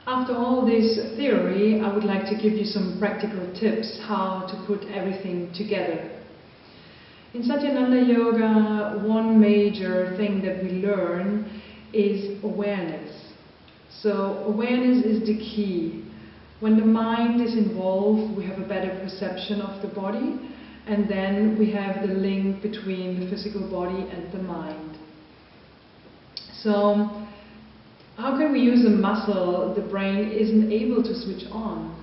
After all this theory, I would like to give you some practical tips how to put everything together. In Satyananda Yoga, one major thing that we learn is awareness. So awareness is the key. When the mind is involved, we have a better perception of the body, and then we have the link between the physical body and the mind. So how can we use a muscle the brain isn't able to switch on?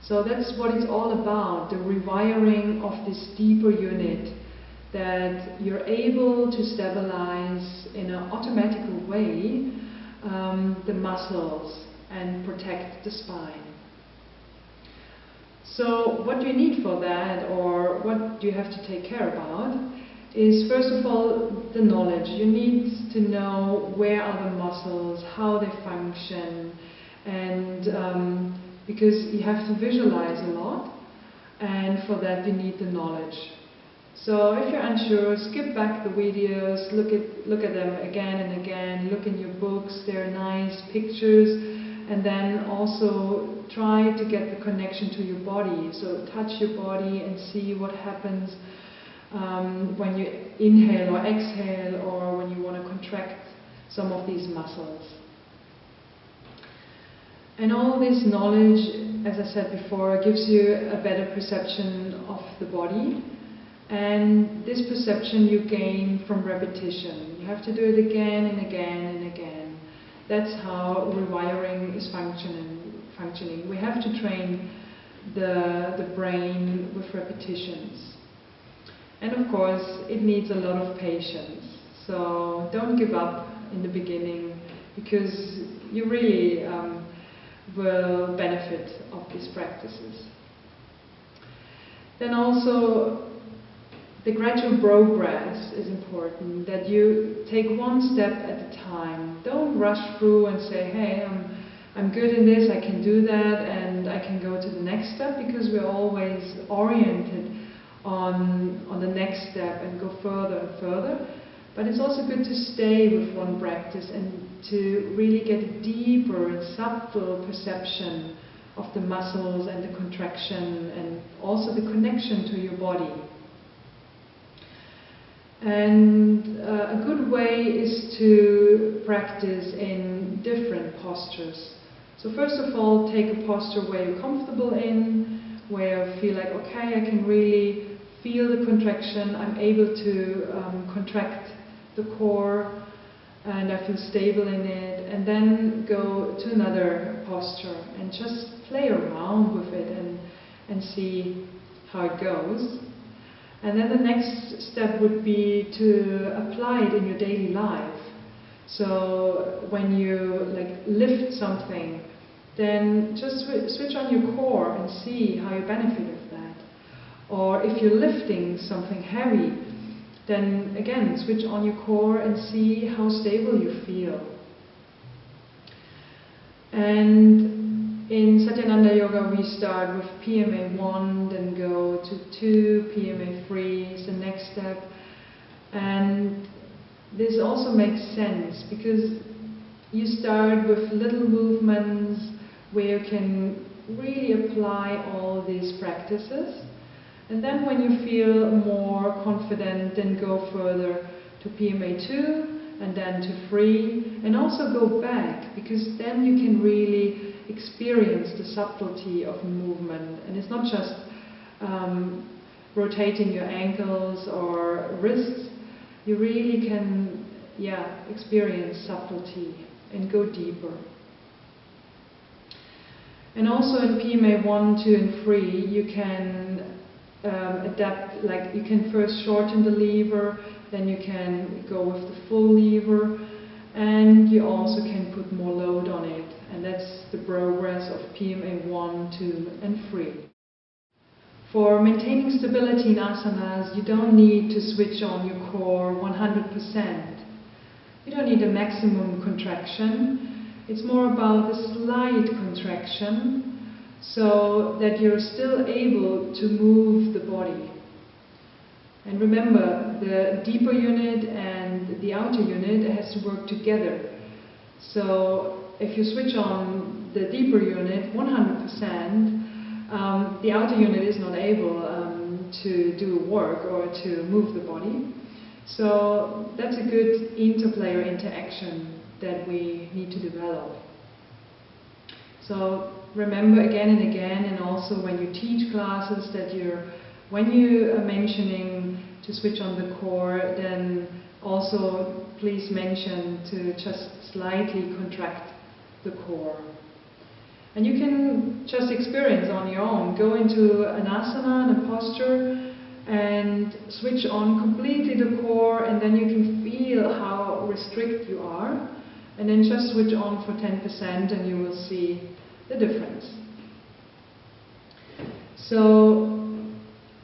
So that's what it's all about, the rewiring of this deeper unit, that you're able to stabilize in an automatic way the muscles and protect the spine. So what do you need for that, or what do you have to take care about, is first of all the knowledge. You need to know where are the muscles, how they function, and because you have to visualize a lot, and for that you need the knowledge. So if you're unsure, skip back the videos, look at them again and again, look in your books, they're nice pictures, and then also try to get the connection to your body. So touch your body and see what happens when you inhale or exhale, or when you want to contract some of these muscles. And all this knowledge, as I said before, gives you a better perception of the body. And this perception you gain from repetition. You have to do it again and again and again. That's how rewiring is functioning. We have to train the brain with repetitions. And of course, it needs a lot of patience. So don't give up in the beginning, because you really will benefit of these practices. Then also, the gradual progress is important, that you take one step at a time. Don't rush through and say, hey, I'm good in this, I can do that, and I can go to the next step, because we're always oriented on the next step and go further and further. But it's also good to stay with one practice and to really get a deeper and subtle perception of the muscles and the contraction, and also the connection to your body. And a good way is to practice in different postures. So first of all, take a posture where you're comfortable in, where you feel like, okay, I can really feel the contraction, I'm able to contract the core, and I feel stable in it. And then go to another posture and just play around with it and see how it goes. And then the next step would be to apply it in your daily life. So when you lift something, then just switch on your core and see how you benefit of that. Or if you're lifting something heavy, then again switch on your core and see how stable you feel. And in Satyananda Yoga, we start with PMA 1, then go to 2, PMA 3 is the next step. And this also makes sense, because you start with little movements where you can really apply all these practices. And then when you feel more confident, then go further to PMA 2 and then to 3, and also go back, because then you can really experience the subtlety of movement. And it's not just rotating your ankles or wrists. You really can experience subtlety and go deeper. And also in PMA 1, 2 and 3 you can adapt, you can first shorten the lever, then you can go with the full lever, and you also can put more load on it. And that's the progress of PMA 1, 2 and 3. For maintaining stability in asanas, you don't need to switch on your core 100%. You don't need a maximum contraction. It's more about a slight contraction, so that you're still able to move the body. And remember, the deeper unit and the outer unit has to work together. So if you switch on the deeper unit 100%, the outer unit is not able to do work or to move the body. So that's a good interplay or interaction that we need to develop. So remember again and again, and also when you teach classes, that when you are mentioning to switch on the core, then also please mention to just slightly contract the core. And you can just experience on your own. Go into an asana and a posture and switch on completely the core, and then you can feel how restricted you are. And then just switch on for 10% and you will see the difference. So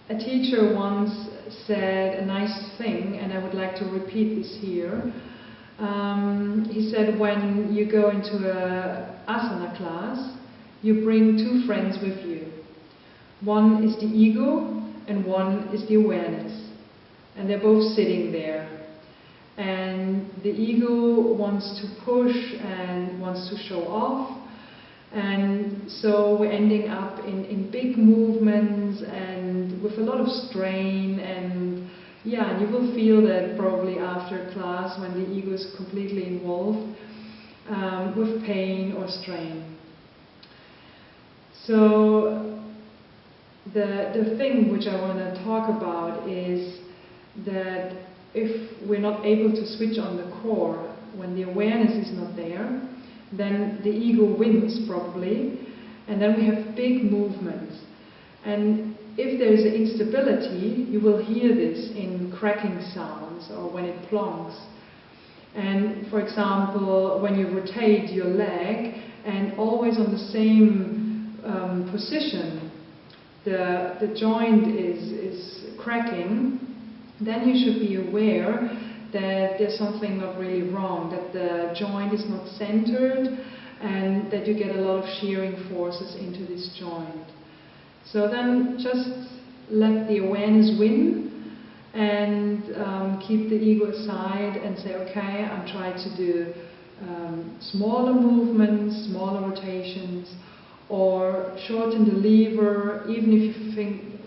a teacher once said a nice thing, and I would like to repeat this here. He said, when you go into an asana class, you bring two friends with you. One is the ego and one is the awareness. And they're both sitting there. And the ego wants to push and wants to show off. And so we're ending up in big movements and with a lot of strain, and yeah, you will feel that probably after class when the ego is completely involved, with pain or strain. So the thing which I want to talk about is that if we're not able to switch on the core, when the awareness is not there, then the ego wins probably, and then we have big movements. And if there is an instability, you will hear this in cracking sounds or when it plonks. And for example, when you rotate your leg and always on the same position, the joint is cracking, then you should be aware that there's something not really wrong, that the joint is not centered, and that you get a lot of shearing forces into this joint. So then just let the awareness win, and keep the ego aside and say, okay, I'm trying to do smaller movements, smaller rotations, or shorten the lever. Even if you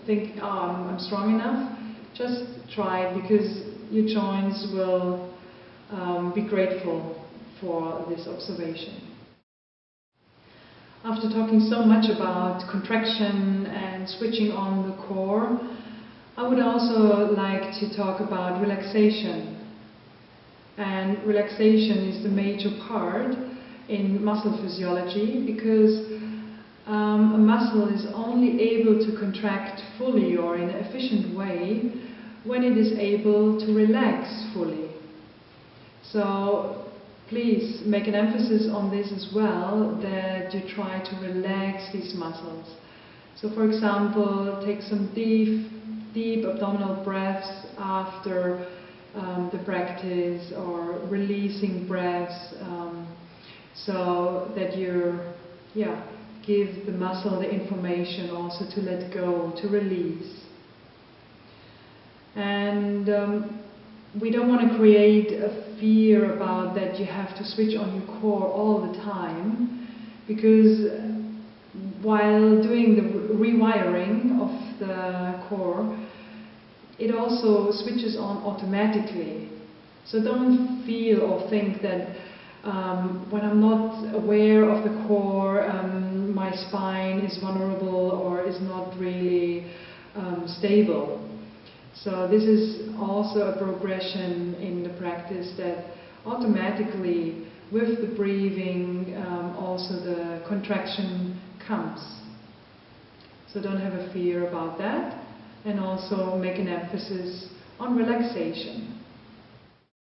think oh, I'm strong enough, just try it, because your joints will be grateful for this observation. After talking so much about contraction and switching on the core, I would also like to talk about relaxation. And relaxation is the major part in muscle physiology, because a muscle is only able to contract fully or in an efficient way when it is able to relax fully. So please make an emphasis on this as well, that you try to relax these muscles. So for example, take some deep abdominal breaths after the practice, or releasing breaths, so that you give the muscle the information also to let go, to release. And we don't want to create a fear about that you have to switch on your core all the time, because while doing the rewiring of the core, it also switches on automatically. So don't feel or think that when I'm not aware of the core, my spine is vulnerable or is not really stable. So this is also a progression in the practice, that automatically with the breathing also the contraction comes. So don't have a fear about that, and also make an emphasis on relaxation.